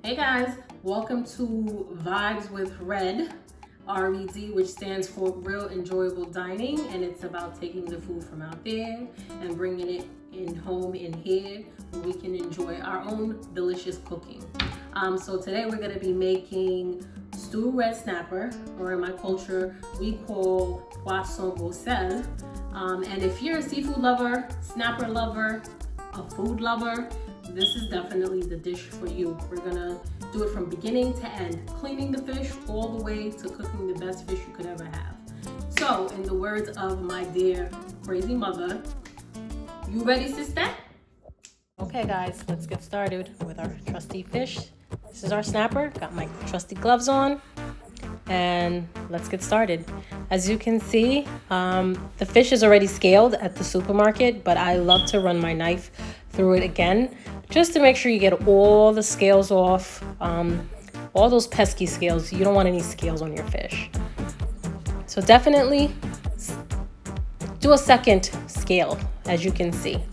Hey guys, welcome to Vibes with R.E.D, which stands for Real Enjoyable Dining, and it's about taking the food from out there and bringing it in home in here where we can enjoy our own delicious cooking. So today we're going to be making stewed red snapper, or in my culture we call poisson bushel. And if you're a seafood lover, snapper lover, a food lover, this is definitely the dish for you. We're gonna do it from beginning to end, cleaning the fish all the way to cooking the best fish you could ever have. So, in the words of my dear crazy mother, you ready, sister? Okay guys, let's get started with our trusty fish. This is our snapper. Got my trusty gloves on, and let's get started. As you can see, the fish is already scaled at the supermarket, but I love to run my knife through it again just to make sure you get all the scales off, all those pesky scales. You don't want any scales on your fish. So definitely do a second scale, as you can see.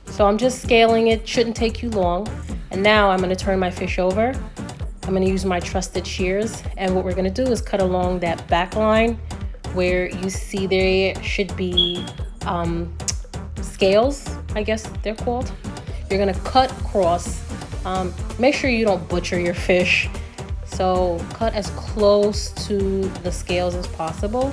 So I'm just scaling it, shouldn't take you long. And now I'm going to turn my fish over. I'm going to use my trusted shears, and what we're going to do is cut along that back line where you see there should be scales, I guess they're called. You're going to cut across. Make sure you don't butcher your fish. So cut as close to the scales as possible.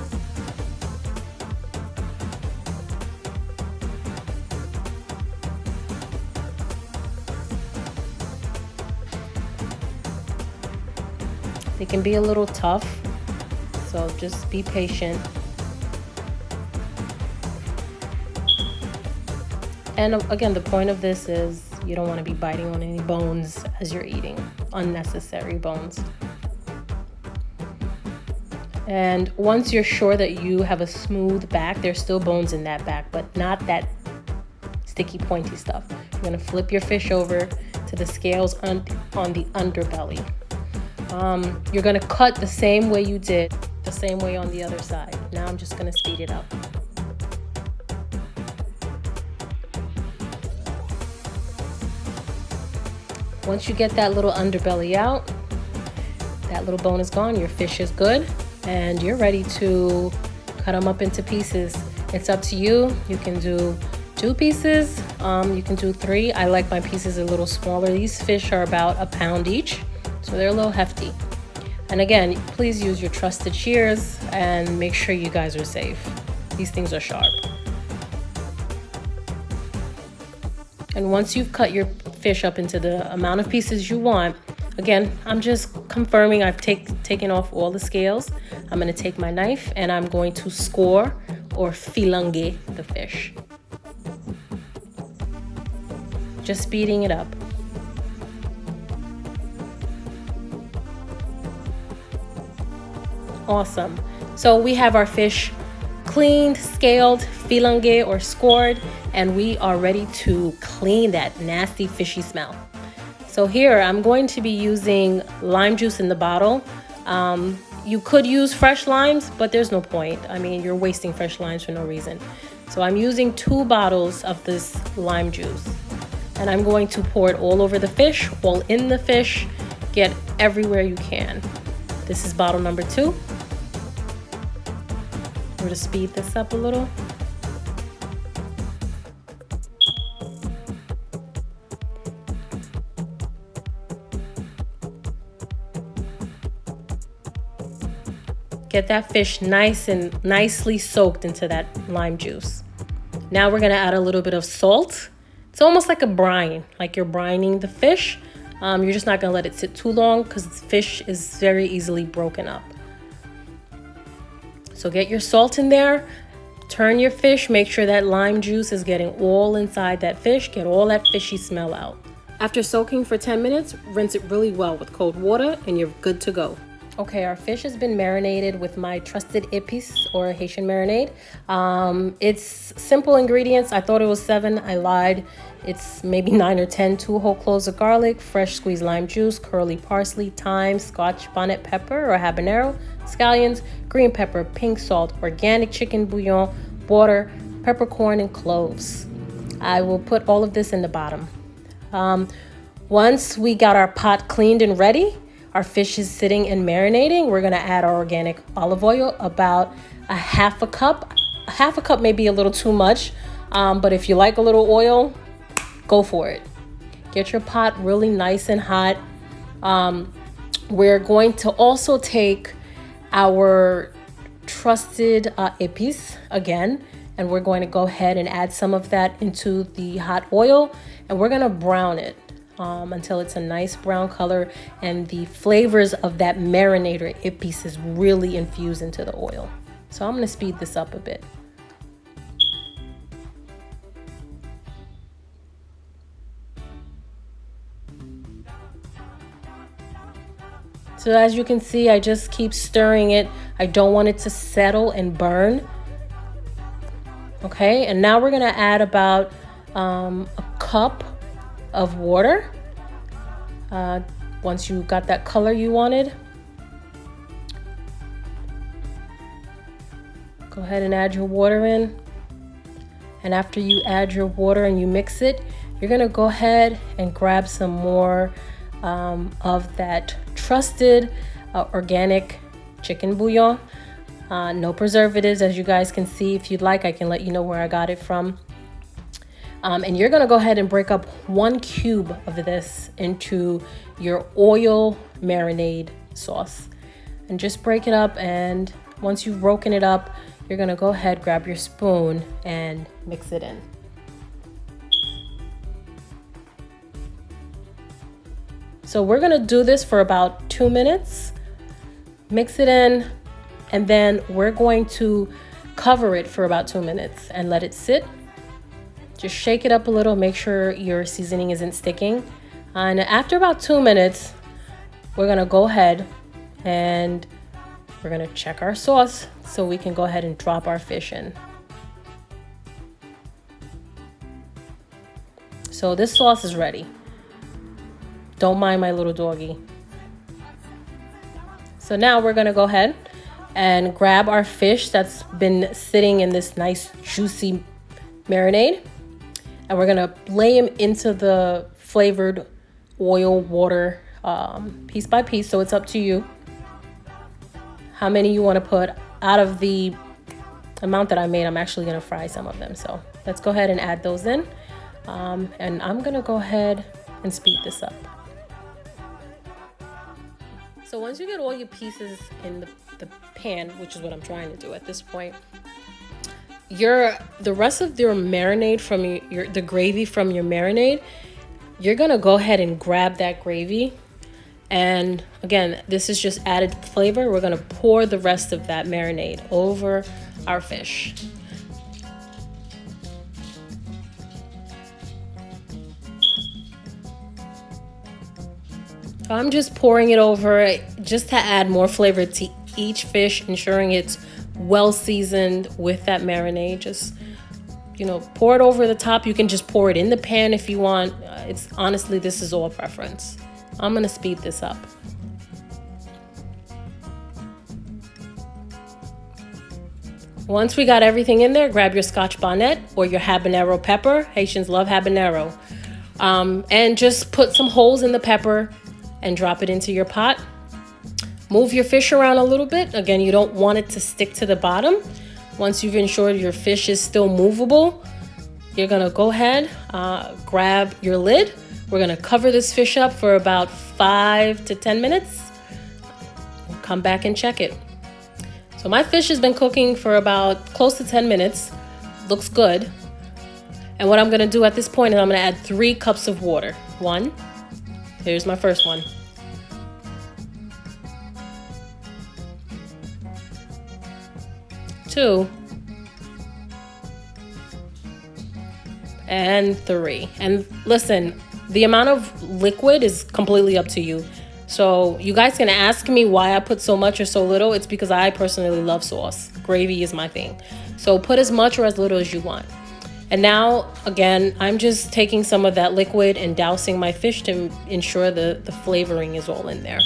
They can be a little tough, so just be patient. And again, the point of this is you don't want to be biting on any bones as you're eating, unnecessary bones. And once you're sure that you have a smooth back, there's still bones in that back, but not that sticky, pointy stuff. You're going to flip your fish over to the scales on the underbelly. You're going to cut the same way you did, the same way on the other side. Now I'm just going to speed it up. Once you get that little underbelly out, that little bone is gone, your fish is good, and you're ready to cut them up into pieces. It's up to you. You can do 2 pieces, you can do 3. I like my pieces a little smaller. These fish are about a pound each, so they're a little hefty. And again, please use your trusted shears and make sure you guys are safe. These things are sharp. And once you've cut your fish up into the amount of pieces you want, again, I'm just confirming I've taken off all the scales. I'm going to take my knife and I'm going to score or filanger the fish. Just speeding it up. Awesome. So we have our fish cleaned, scaled, filanger or scored, and we are ready to clean that nasty fishy smell. So here I'm going to be using lime juice in the bottle. You could use fresh limes, but there's no point. I mean, you're wasting fresh limes for no reason. So I'm using 2 bottles of this lime juice, and I'm going to pour it all over the fish, all in the fish, get everywhere you can. This is bottle number 2. To speed this up a little. Get that fish nice and nicely soaked into that lime juice. Now we're gonna add a little bit of salt. It's almost like a brine, like you're brining the fish. You're just not gonna let it sit too long because the fish is very easily broken up. So get your salt in there, turn your fish, make sure that lime juice is getting all inside that fish, get all that fishy smell out. After soaking for 10 minutes, rinse it really well with cold water and you're good to go. Okay, our fish has been marinated with my trusted Epis or Haitian marinade. It's simple ingredients. I thought it was 7, I lied. It's maybe 9 or 10, 2 whole cloves of garlic, fresh squeezed lime juice, curly parsley, thyme, scotch, bonnet pepper or habanero, scallions, green pepper, pink salt, organic chicken bouillon, water, peppercorn, and cloves. I will put all of this in the bottom. Once we got our pot cleaned and ready, our fish is sitting and marinating, we're gonna add our organic olive oil, about a half a cup. Half a cup may be a little too much, but if you like a little oil, go for it. Get your pot really nice and hot. We're going to also take our trusted Epis again, and we're going to go ahead and add some of that into the hot oil, and we're gonna brown it until it's a nice brown color and the flavors of that marinator Epis is really infused into the oil. So I'm gonna speed this up a bit. So as you can see, I just keep stirring it. I don't want it to settle and burn. Okay, and now we're gonna add about a cup of water. Once you got that color you wanted, go ahead and add your water in. And after you add your water and you mix it, you're gonna go ahead and grab some more of that trusted organic chicken bouillon. No preservatives, as you guys can see. If you'd like, I can let you know where I got it from. And you're gonna go ahead and break up 1 cube of this into your oil marinade sauce. And just break it up, and once you've broken it up, you're gonna go ahead, grab your spoon, and mix it in. So we're gonna do this for about 2 minutes. Mix it in, and then we're going to cover it for about 2 minutes and let it sit. Just shake it up a little, make sure your seasoning isn't sticking. And after about 2 minutes, we're gonna go ahead and we're gonna check our sauce so we can go ahead and drop our fish in. So this sauce is ready. Don't mind my little doggy. So now we're gonna go ahead and grab our fish that's been sitting in this nice juicy marinade, and we're gonna lay him into the flavored oil water piece by piece. So it's up to you how many you want to put. Out of the amount that I made, I'm actually gonna fry some of them. So let's go ahead and add those in, and I'm gonna go ahead and speed this up. So once you get all your pieces in the pan, which is what I'm trying to do at this point, the rest of your marinade from the gravy from your marinade, you're gonna go ahead and grab that gravy, and again, this is just added flavor. We're gonna pour the rest of that marinade over our fish. I'm just pouring it over just to add more flavor to each fish, ensuring it's well seasoned with that marinade. Just, pour it over the top. You can just pour it in the pan if you want. It's honestly, this is all preference. I'm gonna speed this up. Once we got everything in there, grab your scotch bonnet or your habanero pepper. Haitians love habanero. And just put some holes in the pepper and drop it into your pot. Move your fish around a little bit. Again, you don't want it to stick to the bottom. Once you've ensured your fish is still movable, you're gonna go ahead, grab your lid. We're gonna cover this fish up for about 5 to 10 minutes. Come back and check it. So my fish has been cooking for about close to 10 minutes. Looks good. And what I'm gonna do at this point is I'm gonna add 3 cups of water. Here's my first one. 2, and 3. And listen, the amount of liquid is completely up to you. So you guys can ask me why I put so much or so little. It's because I personally love sauce. Gravy is my thing. So put as much or as little as you want. And now, again, I'm just taking some of that liquid and dousing my fish to ensure the flavoring is all in there.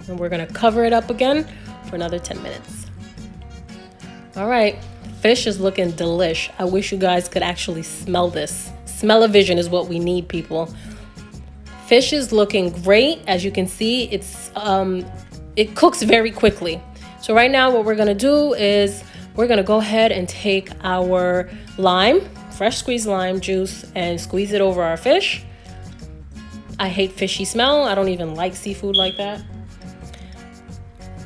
And we're gonna cover it up again for another 10 minutes. All right, fish is looking delish. I wish you guys could actually smell this. Smell-o-vision is what we need, people. Fish is looking great. As you can see, it cooks very quickly. So right now what we're gonna do is we're gonna go ahead and take our lime, fresh squeezed lime juice, and squeeze it over our fish. I hate fishy smell. I don't even like seafood like that.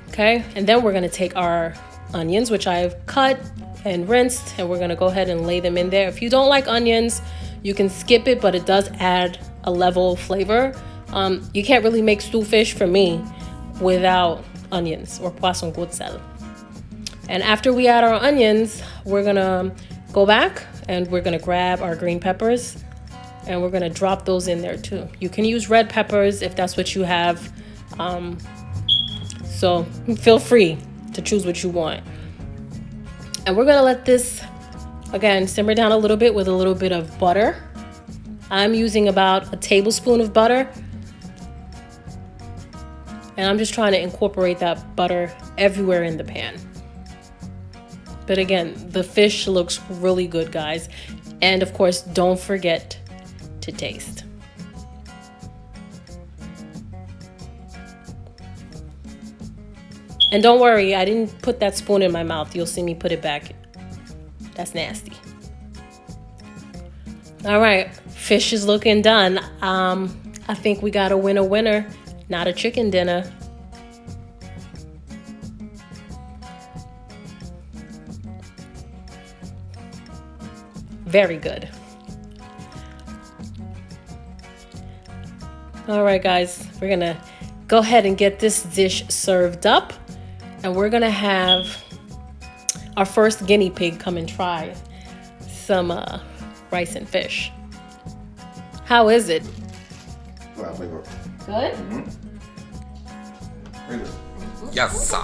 Okay, and then we're gonna take our onions, which I've cut and rinsed, and we're gonna go ahead and lay them in there. If you don't like onions, you can skip it, but it does add a level of flavor. You can't really make stew fish for me without onions or poisson gourdsel. And after we add our onions, we're gonna go back and we're gonna grab our green peppers and we're gonna drop those in there too. You can use red peppers if that's what you have. So feel free to choose what you want. And we're gonna let this, again, simmer down a little bit with a little bit of butter. I'm using about a tablespoon of butter. And I'm just trying to incorporate that butter everywhere in the pan. But again, the fish looks really good, guys. And of course, don't forget to taste. And don't worry, I didn't put that spoon in my mouth. You'll see me put it back. That's nasty. All right, fish is looking done. I think we got a winner, not a chicken dinner. Very good. All right, guys, we're gonna go ahead and get this dish served up. And we're gonna have our first guinea pig come and try some rice and fish. How is it? Good? Good? Very good. Yes, sir.